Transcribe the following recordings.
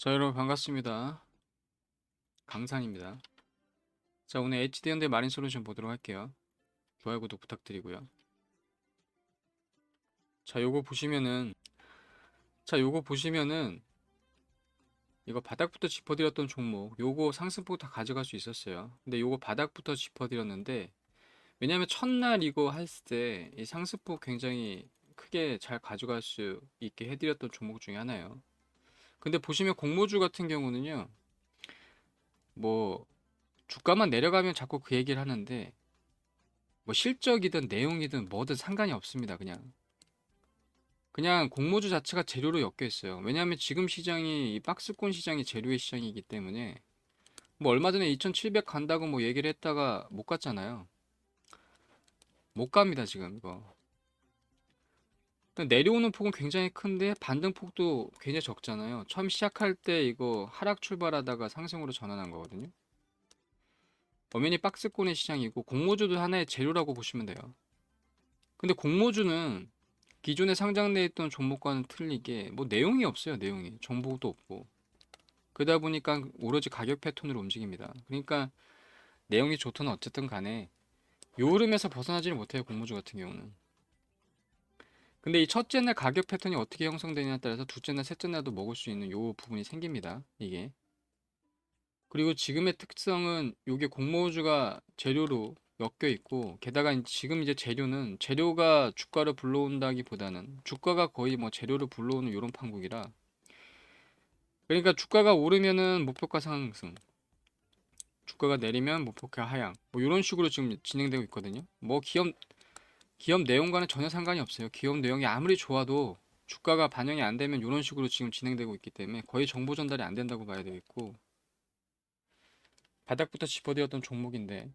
자, 여러분 반갑습니다. 강산입니다. 자, 오늘 HD현대 마린 솔루션 보도록 할게요. 좋아요, 구독 부탁드리고요. 자, 요거 보시면은 이거 바닥부터 짚어드렸던 종목, 요거 상승폭 다 가져갈 수 있었어요. 근데 요거 바닥부터 짚어드렸는데, 왜냐면 첫날 이거 했을 때 이 상승폭 굉장히 크게 잘 가져갈 수 있게 해드렸던 종목 중에 하나예요. 근데 보시면 공모주 같은 경우는요, 뭐 주가만 내려가면 자꾸 그 얘기를 하는데, 뭐 실적이든 내용이든 뭐든 상관이 없습니다. 그냥 공모주 자체가 재료로 엮여 있어요. 왜냐하면 지금 시장이 이 박스권 시장이 재료의 시장이기 때문에 뭐 얼마 전에 2700 간다고 뭐 얘기를 했다가 못 갔잖아요. 못 갑니다, 지금 이거. 내려오는 폭은 굉장히 큰데 반등폭도 굉장히 적잖아요. 처음 시작할 때 이거 하락 출발하다가 상승으로 전환한 거거든요. 엄연히 박스권의 시장이고 공모주도 하나의 재료라고 보시면 돼요. 근데 공모주는 기존에 상장돼 있던 종목과는 틀리게 뭐 내용이 없어요. 내용이 정보도 없고 그러다 보니까 오로지 가격 패턴으로 움직입니다. 그러니까 내용이 좋든 어쨌든 간에 요 흐름에서 벗어나지를 못해요. 공모주 같은 경우는. 근데 이 첫째 날 가격 패턴이 어떻게 형성되냐에 따라서 둘째 날 셋째 날도 먹을 수 있는 요 부분이 생깁니다. 이게. 그리고 지금의 특성은 요게 공모주가 재료로 엮여 있고 게다가 지금 이제 재료는 재료가 주가를 불러온다기보다는 주가가 거의 뭐 재료를 불러오는 요런 판국이라, 그러니까 주가가 오르면은 목표가 상승, 주가가 내리면 목표가 하향, 뭐 이런 식으로 지금 진행되고 있거든요. 뭐 기업 내용과는 전혀 상관이 없어요. 기업 내용이 아무리 좋아도 주가가 반영이 안 되면 이런 식으로 지금 진행되고 있기 때문에 거의 정보 전달이 안 된다고 봐야 되겠고, 바닥부터 짚어드렸던 종목인데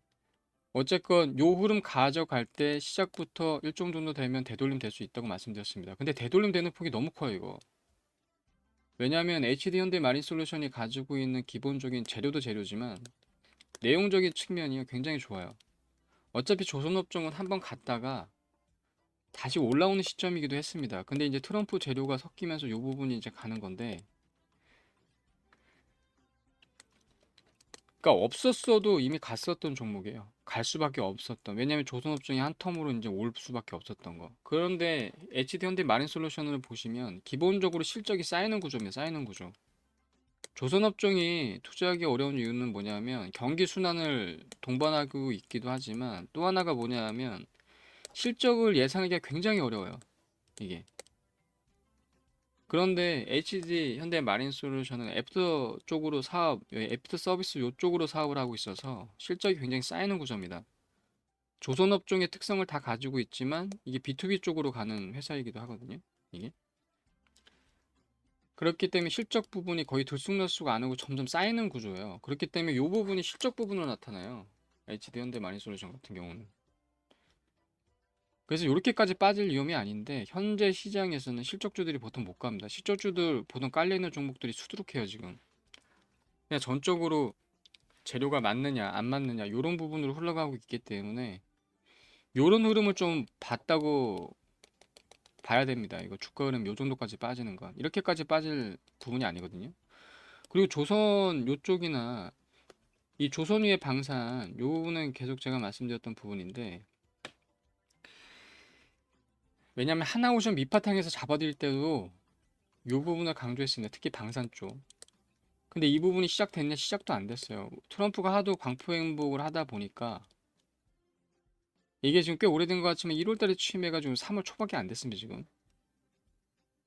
어쨌건 요 흐름 가져갈 때 시작부터 일정 정도 되면 되돌림 될 수 있다고 말씀드렸습니다. 근데 되돌림 되는 폭이 너무 커요, 이거. 왜냐하면 HD 현대 마린 솔루션이 가지고 있는 기본적인 재료도 재료지만 내용적인 측면이 굉장히 좋아요. 어차피 조선업종은 한번 갔다가 다시 올라오는 시점이기도 했습니다. 근데 이제 트럼프 재료가 섞이면서 이 부분이 이제 가는 건데, 그러니까 없었어도 이미 갔었던 종목이에요. 갈 수밖에 없었던. 왜냐하면 조선업종이 한 텀으로 이제 올 수밖에 없었던 거. 그런데 HD현대 마린 솔루션을 보시면 기본적으로 실적이 쌓이는 구조입니다. 쌓이는 구조. 조선업종이 투자하기 어려운 이유는 뭐냐면 경기 순환을 동반하고 있기도 하지만 또 하나가 뭐냐면 실적을 예상하기가 굉장히 어려워요. 이게. 그런데 HD 현대 마린 솔루션은 애프터 쪽으로 애프터 서비스 요쪽으로 사업을 하고 있어서 실적이 굉장히 쌓이는 구조입니다. 조선업종의 특성을 다 가지고 있지만 이게 B2B 쪽으로 가는 회사이기도 하거든요. 이게. 그렇기 때문에 실적 부분이 거의 들쑥날쑥 안 오고 점점 쌓이는 구조예요. 그렇기 때문에 이 부분이 실적 부분으로 나타나요. HD 현대 마니솔루션 같은 경우는. 그래서 이렇게까지 빠질 위험이 아닌데 현재 시장에서는 실적주들이 보통 못 갑니다. 실적주들 보통 깔려있는 종목들이 수두룩해요 지금. 그냥 전적으로 재료가 맞느냐 안 맞느냐 이런 부분으로 흘러가고 있기 때문에 이런 흐름을 좀 봤다고 봐야 됩니다. 이거 주가 흐름 요 정도까지 빠지는 건 이렇게까지 빠질 부분이 아니거든요. 그리고 조선 요쪽이나 이 조선 위의 방산 요 부분은 계속 제가 말씀드렸던 부분인데, 왜냐면 하나오션 밑바탕에서 잡아들일 때도 요 부분을 강조했습니다. 특히 방산 쪽. 근데 이 부분이 시작됐냐? 시작도 안 됐어요. 트럼프가 하도 광포 행복을 하다 보니까 이게 지금 꽤 오래된 것 같지만 1월달에 취임해가지고 3월 초밖에 안 됐습니다 지금.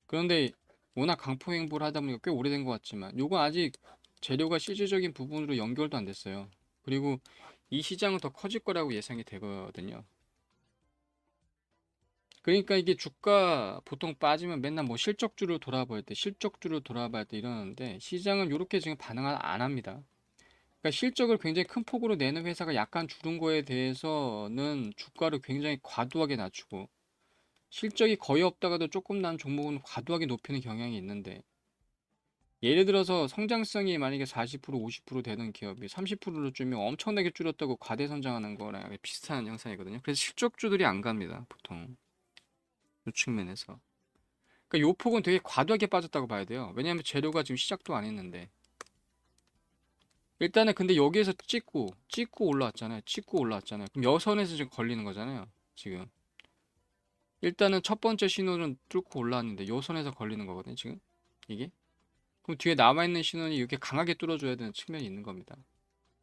그런데 워낙 강포 행보를 하다 보니까 꽤 오래된 것 같지만 요거 아직 재료가 실질적인 부분으로 연결도 안 됐어요. 그리고 이 시장은 더 커질 거라고 예상이 되거든요. 그러니까 이게 주가 보통 빠지면 맨날 뭐 실적주로 돌아볼 때, 실적주로 돌아볼 때 이러는데 시장은 이렇게 지금 반응을 안 합니다. 그러니까 실적을 굉장히 큰 폭으로 내는 회사가 약간 줄은 거에 대해서는 주가를 굉장히 과도하게 낮추고, 실적이 거의 없다가도 조금 난 종목은 과도하게 높이는 경향이 있는데, 예를 들어서 성장성이 만약에 40% 50% 되는 기업이 30%로 줄면 엄청나게 줄였다고 과대 성장하는 거랑 비슷한 형상이거든요. 그래서 실적주들이 안 갑니다 보통 이 측면에서. 그러니까 요 폭은 되게 과도하게 빠졌다고 봐야 돼요. 왜냐하면 재료가 지금 시작도 안 했는데. 일단은 근데 여기에서 찍고 올라왔잖아요. 찍고 올라왔잖아요. 그럼 여선에서 지금 걸리는 거잖아요. 지금. 일단은 첫 번째 신호는 뚫고 올라왔는데 여선에서 걸리는 거거든요. 지금. 이게. 그럼 뒤에 남아있는 신호는 이렇게 강하게 뚫어줘야 되는 측면이 있는 겁니다.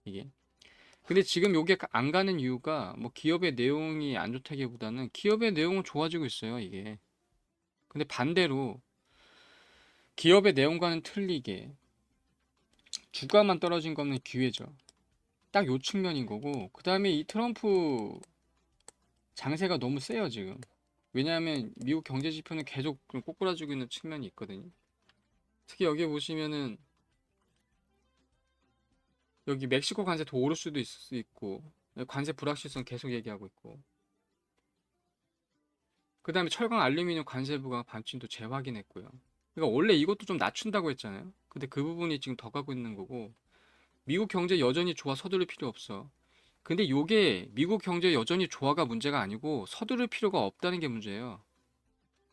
이게. 근데 지금 요게 안 가는 이유가 뭐 기업의 내용이 안 좋다기보다는 기업의 내용은 좋아지고 있어요. 이게. 근데 반대로 기업의 내용과는 틀리게 주가만 떨어진 거는 기회죠. 딱 요 측면인 거고, 그 다음에 이 트럼프 장세가 너무 세요 지금. 왜냐하면 미국 경제 지표는 계속 꼬꾸라지고 있는 측면이 있거든요. 특히 여기 보시면은 여기 멕시코 관세 더 오를 수도 있을 수 있고, 관세 불확실성 계속 얘기하고 있고, 그 다음에 철강 알루미늄 관세부가 반쯤 또 재확인했고요. 그러니까 원래 이것도 좀 낮춘다고 했잖아요. 근데 그 부분이 지금 더 가고 있는 거고, 미국 경제 여전히 좋아, 서두를 필요 없어. 근데 요게 미국 경제 여전히 좋아가 문제가 아니고 서두를 필요가 없다는 게 문제예요.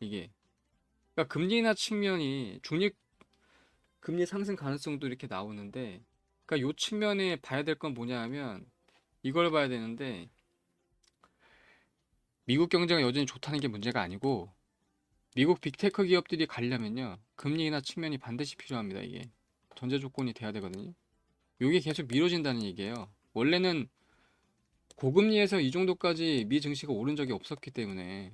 이게. 그러니까 금리 인하 측면이 중립 금리 상승 가능성도 이렇게 나오는데, 그러니까 요 측면에 봐야 될 건 뭐냐 하면 이걸 봐야 되는데, 미국 경제가 여전히 좋다는 게 문제가 아니고 미국 빅테크 기업들이 가려면요 금리 인하 측면이 반드시 필요합니다. 이게 전제 조건이 돼야 되거든요. 요게 계속 미뤄진다는 얘기예요. 원래는 고금리에서 이 정도까지 미 증시가 오른 적이 없었기 때문에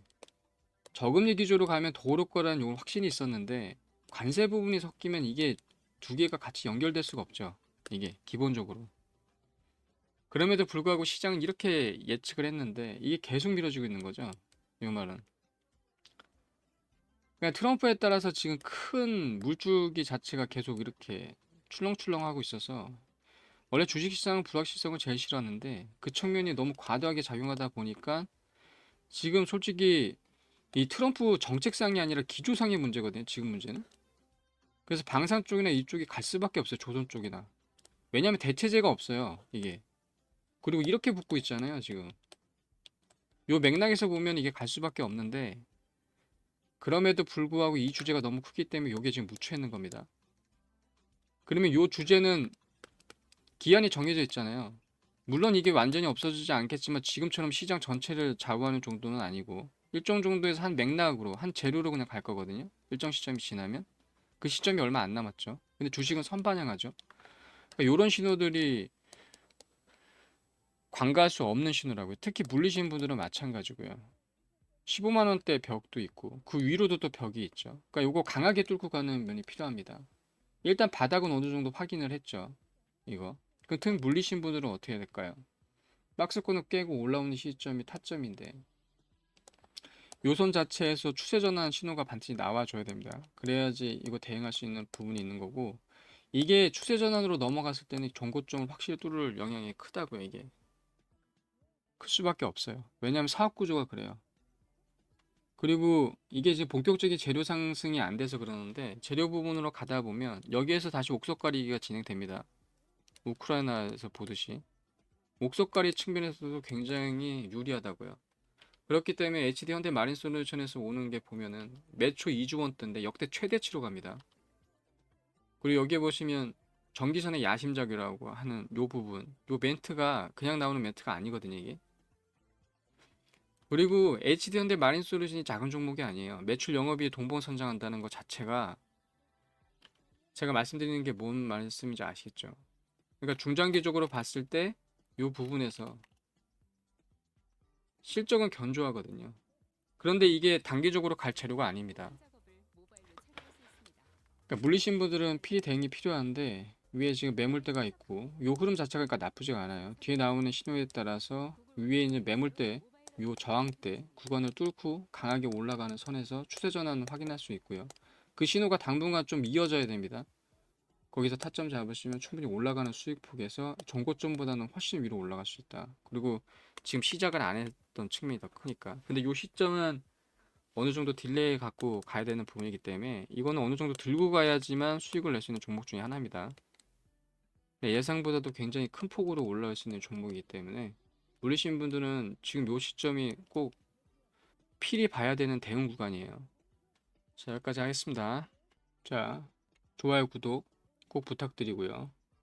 저금리 기조로 가면 더 오를 거라는 요 확신이 있었는데, 관세 부분이 섞이면 이게 두 개가 같이 연결될 수가 없죠. 이게 기본적으로. 그럼에도 불구하고 시장은 이렇게 예측을 했는데 이게 계속 미뤄지고 있는 거죠. 이 말은. 그냥 트럼프에 따라서 지금 큰 물줄기 자체가 계속 이렇게 출렁출렁하고 있어서, 원래 주식시장은 불확실성을 제일 싫어하는데 그 측면이 너무 과도하게 작용하다 보니까 지금 솔직히 이 트럼프 정책상이 아니라 기조상의 문제거든요. 지금 문제는. 그래서 방산 쪽이나 이쪽이 갈 수밖에 없어요. 조선 쪽이나. 왜냐하면 대체제가 없어요. 이게. 그리고 이렇게 붙고 있잖아요. 지금. 요 맥락에서 보면 이게 갈 수밖에 없는데, 그럼에도 불구하고 이 주제가 너무 크기 때문에 요게 지금 묻혀 있는 겁니다. 그러면 요 주제는 기한이 정해져 있잖아요. 물론 이게 완전히 없어지지 않겠지만 지금처럼 시장 전체를 좌우하는 정도는 아니고 일정 정도에서 한 맥락으로 한 재료로 그냥 갈 거거든요. 일정 시점이 지나면 그 시점이 얼마 안 남았죠. 근데 주식은 선반영하죠. 그러니까 이런 신호들이 관가할 수 없는 신호라고요. 특히 물리신 분들은 마찬가지고요. 15만 원대 벽도 있고 그 위로도 또 벽이 있죠. 그러니까 요거 강하게 뚫고 가는 면이 필요합니다. 일단 바닥은 어느 정도 확인을 했죠. 이거. 그 틈 물리신 분들은 어떻게 해야 될까요? 박스권을 깨고 올라오는 시점이 타점인데 요선 자체에서 추세 전환 신호가 반드시 나와줘야 됩니다. 그래야지 이거 대응할 수 있는 부분이 있는 거고, 이게 추세 전환으로 넘어갔을 때는 종고점을 확실히 뚫을 영향이 크다고요. 이게 클 수밖에 없어요. 왜냐하면 사업 구조가 그래요. 그리고 이게 이제 본격적인 재료 상승이 안 돼서 그러는데 재료 부분으로 가다 보면 여기에서 다시 옥석 가리기가 진행됩니다. 우크라이나에서 보듯이 옥석 가리 측면에서도 굉장히 유리하다고요. 그렇기 때문에 HD 현대 마린 솔루션에서 오는 게 보면은 매초 2주 원대인데 역대 최대치로 갑니다. 그리고 여기에 보시면 전기선의 야심작이라고 하는 요 부분, 요 멘트가 그냥 나오는 멘트가 아니거든요, 이게. 그리고 HD 현대 마린 솔루션이 작은 종목이 아니에요. 매출 영업이익 동봉 선장한다는 것 자체가 제가 말씀드리는 게 뭔 말씀인지 아시겠죠? 그러니까 중장기적으로 봤을 때 요 부분에서 실적은 견조하거든요. 그런데 이게 단기적으로 갈 재료가 아닙니다. 그러니까 물리신 분들은 필히 대응이 필요한데 위에 지금 매물대가 있고 요 흐름 자체가 그러니까 나쁘지가 않아요. 뒤에 나오는 신호에 따라서 위에 있는 매물대, 요 저항대 구간을 뚫고 강하게 올라가는 선에서 추세 전환을 확인할 수 있고요. 그 신호가 당분간 좀 이어져야 됩니다. 거기서 타점 잡으시면 충분히 올라가는 수익폭에서 전고점보다는 훨씬 위로 올라갈 수 있다. 그리고 지금 시작을 안 했던 측면이 더 크니까. 근데 요 시점은 어느 정도 딜레이 갖고 가야 되는 부분이기 때문에 이거는 어느 정도 들고 가야지만 수익을 낼 수 있는 종목 중에 하나입니다. 예상보다도 굉장히 큰 폭으로 올라올 수 있는 종목이기 때문에 물리신 분들은 지금 요 시점이 꼭 필히 봐야 되는 대응 구간이에요. 자, 여기까지 하겠습니다. 자, 좋아요, 구독 꼭 부탁드리고요.